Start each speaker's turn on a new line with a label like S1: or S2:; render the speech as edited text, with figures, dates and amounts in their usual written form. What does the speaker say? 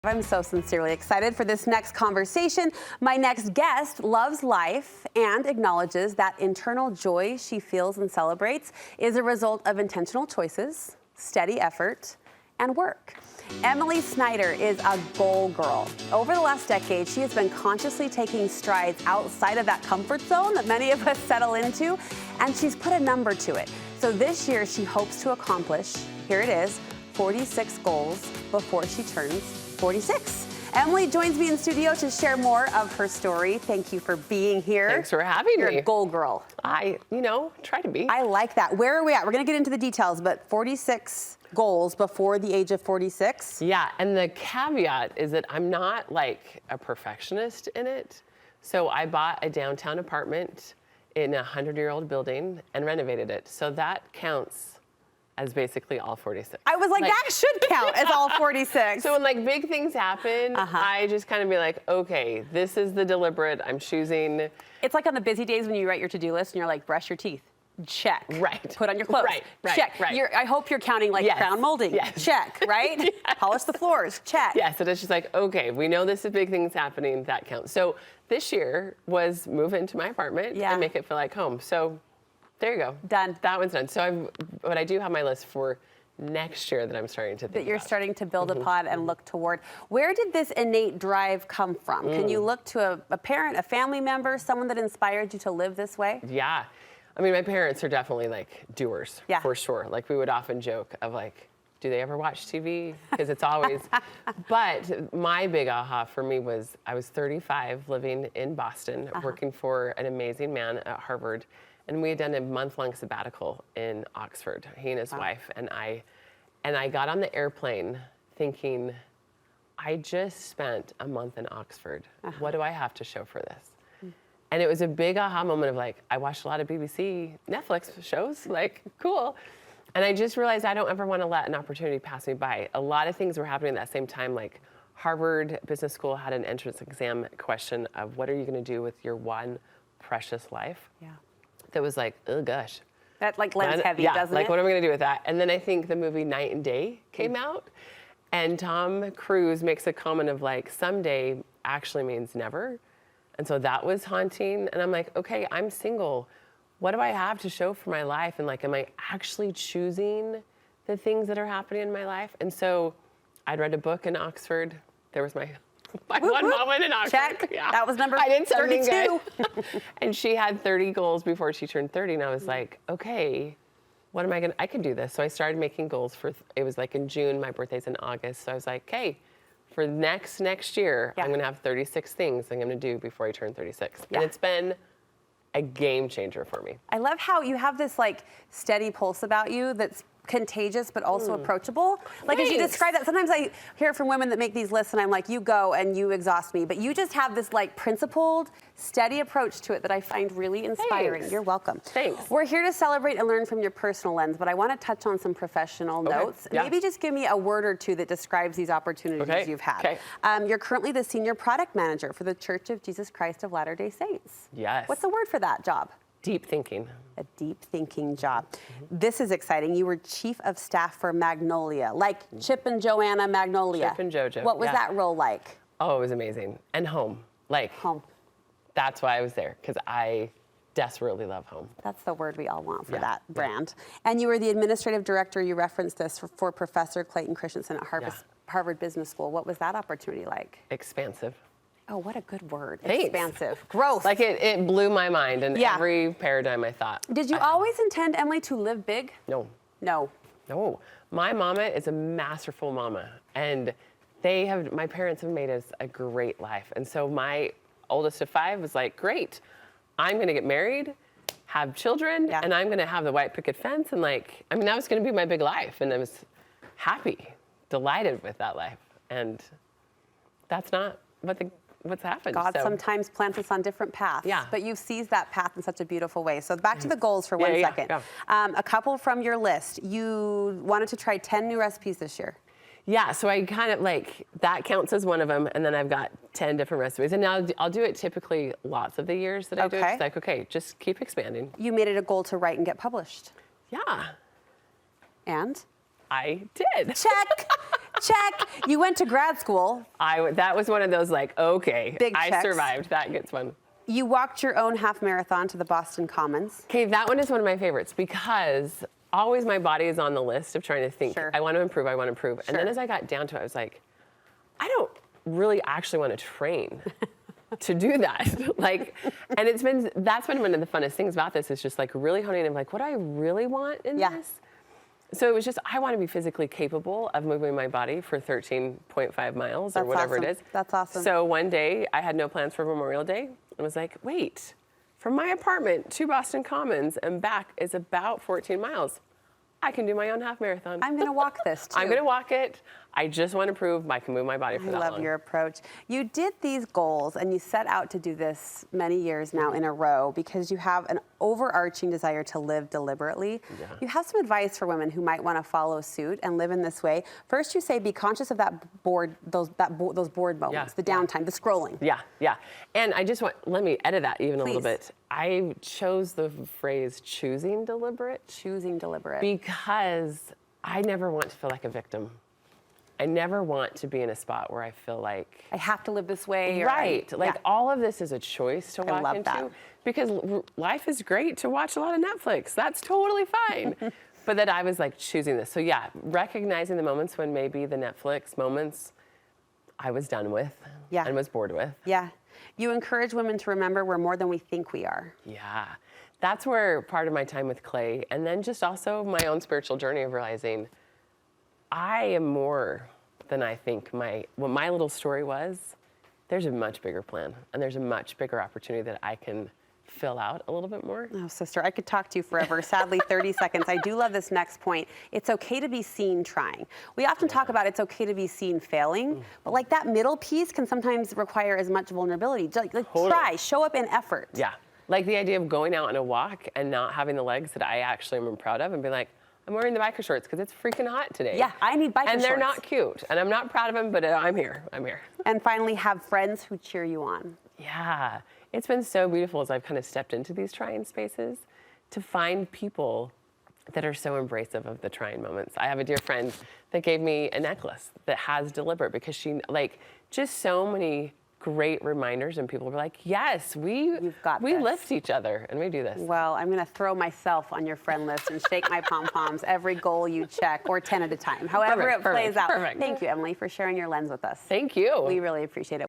S1: I'm so sincerely excited for this next conversation. My next guest loves life and acknowledges that internal joy she feels and celebrates is a result of intentional choices, steady effort, and work. Emily Snyder is a goal girl. Over the last decade, she has been consciously taking strides outside of that comfort zone that many of us settle into, and she's put a number to it. So this year, she hopes to accomplish, here it is, 46 goals before she turns 46. Emily joins me in studio to share more of her story. Thank you for being here.
S2: Thanks for having me.
S1: You're a goal girl.
S2: I try to be.
S1: I like that. Where are we at? We're going to get into the details, but 46 goals before the age of 46.
S2: Yeah, and the caveat is that I'm not like a perfectionist in it. So I bought a downtown apartment in a 100-year-old building and renovated it. So that counts as basically all 46.
S1: I was like that should count as all 46.
S2: So when like big things happen, I just kind of be like, okay, this is the deliberate, I'm choosing.
S1: It's like on the busy days when you write your to-do list and you're like, brush your teeth. Check.
S2: Right.
S1: Put on your clothes.
S2: Right.
S1: Check.
S2: Right.
S1: I hope you're counting like crown molding.
S2: Yes.
S1: Check. Right? Yes. Polish the floors. Check.
S2: Yes. And it's just like, okay, we know this is big things happening. That counts. So this year was move into my apartment and make it feel like home. So there you go.
S1: Done.
S2: That one's done. So but I do have my list for next year that I'm starting to think
S1: that you're
S2: about.
S1: starting to build upon and look toward. Where did this innate drive come from? Can you look to a parent, a family member, someone that inspired you to live this way?
S2: Yeah. I mean, my parents are definitely like doers, for sure. Like we would often joke of like, do they ever watch TV? Because it's always, but my big aha for me was I was 35 living in Boston, working for an amazing man at Harvard. And we had done a month-long sabbatical in Oxford, he and his wife, and I got on the airplane thinking, I just spent a month in Oxford. What do I have to show for this? And it was a big aha moment of like, I watched a lot of BBC, Netflix shows, like, cool. And I just realized I don't ever want to let an opportunity pass me by. A lot of things were happening at that same time, like Harvard Business School had an entrance exam question of what are you going to do with your one precious life?
S1: Yeah.
S2: That was like, oh gosh.
S1: That like lens heavy, doesn't
S2: like
S1: it?
S2: what am I gonna do with that? And then I think the movie Night and Day came out, and Tom Cruise makes a comment of like, someday actually means never. And so that was haunting. And I'm like, okay, I'm single. What do I have to show for my life? And like, am I actually choosing the things that are happening in my life? And so I'd read a book in Oxford. There was my one moment in Oxford.
S1: Check.
S2: Yeah.
S1: That was number
S2: I did
S1: 32.
S2: And she had 30 goals before she turned 30. And I was like, okay, what am I going to, I could do this. So I started making goals for, it was like in June, my birthday's in August. So I was like, okay, for next year, I'm going to have 36 things I'm going to do before I turn 36. And it's been a game changer for me.
S1: I love how you have this like steady pulse about you that's contagious but also approachable. Like as you describe that, sometimes I hear from women that make these lists and I'm like, you go and you exhaust me. But you just have this like principled, steady approach to it that I find really inspiring. You're welcome.
S2: Thanks.
S1: We're here to celebrate and learn from your personal lens, but I want to touch on some professional notes. Maybe just give me a word or two that describes these opportunities you've had. You're currently the senior product manager for the Church of Jesus Christ of Latter-day Saints.
S2: Yes.
S1: What's the word for that job?
S2: Deep thinking.
S1: A deep thinking job. This is exciting. You were chief of staff for Magnolia, like Chip and Joanna Magnolia.
S2: Chip and JoJo.
S1: What was that role like?
S2: Oh, it was amazing. And home. Like,
S1: home.
S2: That's why I was there, because I desperately love home.
S1: That's the word we all want for that brand. And you were the administrative director, you referenced this, for Professor Clayton Christensen at Harvard Business School. What was that opportunity like?
S2: Expansive.
S1: Oh, what a good word.
S2: Thanks.
S1: Expansive. Growth.
S2: Like it blew my mind in every paradigm I thought.
S1: Did you always intend, Emily, to live big?
S2: No.
S1: No.
S2: No. My mama is a masterful mama. And my parents have made us a great life. And so my oldest of 5 was like, great, I'm going to get married, have children, and I'm going to have the white picket fence. And like, I mean, that was going to be my big life. And I was happy, delighted with that life. And that's not what's happened.
S1: God sometimes plants us on different paths, but you've seized that path in such a beautiful way. So back to the goals for 1 second. A couple from your list. You wanted to try 10 new recipes this year.
S2: Yeah, so I kind of like, that counts as one of them, and then I've got 10 different recipes. And now I'll do it typically lots of the years that I do it. It's like, okay, just keep expanding.
S1: You made it a goal to write and get published.
S2: Yeah.
S1: And?
S2: I did.
S1: Check. Check. You went to grad school.
S2: That was one of those like, okay,
S1: Big
S2: I
S1: checks.
S2: survived. That gets fun.
S1: You walked your own half marathon to the Boston Commons.
S2: Okay, that one is one of my favorites because always my body is on the list of trying to think,
S1: Sure.
S2: I want to improve, I want to improve.
S1: Sure.
S2: And then as I got down to it, I was like, I don't really actually want to train to do that. Like, and that's been one of the funnest things about this is just like really honing in, like, what do I really want in this? So it was just, I want to be physically capable of moving my body for 13.5 miles or whatever
S1: awesome.
S2: it is.
S1: That's awesome.
S2: So one day I had no plans for Memorial Day. I was like, wait, from my apartment to Boston Commons and back is about 14 miles. I can do my own half marathon.
S1: I'm going to walk this too.
S2: I'm going to walk it. I just want to prove I can move my body for that long.
S1: I love your approach. You did these goals and you set out to do this many years now in a row because you have an overarching desire to live deliberately.
S2: Yeah.
S1: You have some advice for women who might want to follow suit and live in this way. First, you say be conscious of those bored moments, the downtime, the scrolling.
S2: Yeah. And I just let me edit that even a little
S1: Please.
S2: bit. I chose the phrase choosing deliberate.
S1: Choosing deliberate.
S2: Because I never want to feel like a victim. I never want to be in a spot where I feel like
S1: I have to live this way.
S2: Right. All of this is a choice to walk
S1: love
S2: into.
S1: that.
S2: Because life is great to watch a lot of Netflix. That's totally fine. But that I was like choosing this. So yeah, recognizing the moments when maybe the Netflix moments I was done with and was bored with.
S1: Yeah. You encourage women to remember we're more than we think we are.
S2: Yeah. That's where part of my time with Clay, and then just also my own spiritual journey of realizing I am more than I think what my little story was. There's a much bigger plan, and there's a much bigger opportunity that I can fill out a little bit more.
S1: Oh, sister, I could talk to you forever. Sadly, 30 seconds. I do love this next point. It's okay to be seen trying. We often talk about it's okay to be seen failing, but like that middle piece can sometimes require as much vulnerability. Like
S2: Totally.
S1: Try, show up in effort.
S2: Yeah. Like the idea of going out on a walk and not having the legs that I actually am proud of and be like, I'm wearing the biker shorts because it's freaking hot today.
S1: Yeah, I need biker shorts.
S2: And they're not cute. And I'm not proud of them, but I'm here. I'm here.
S1: And finally, have friends who cheer you on.
S2: Yeah. It's been so beautiful as I've kind of stepped into these trying spaces to find people that are so embracive of the trying moments. I have a dear friend that gave me a necklace that has deliberate because she, just so many great reminders, and people were like, yes, we lift each other and we do this.
S1: Well, I'm going to throw myself on your friend list and shake my pom-poms every goal you check, or 10 at a time, however it plays out.
S2: Perfect.
S1: Thank you, Emily, for sharing your lens with us.
S2: Thank you.
S1: We really appreciate it.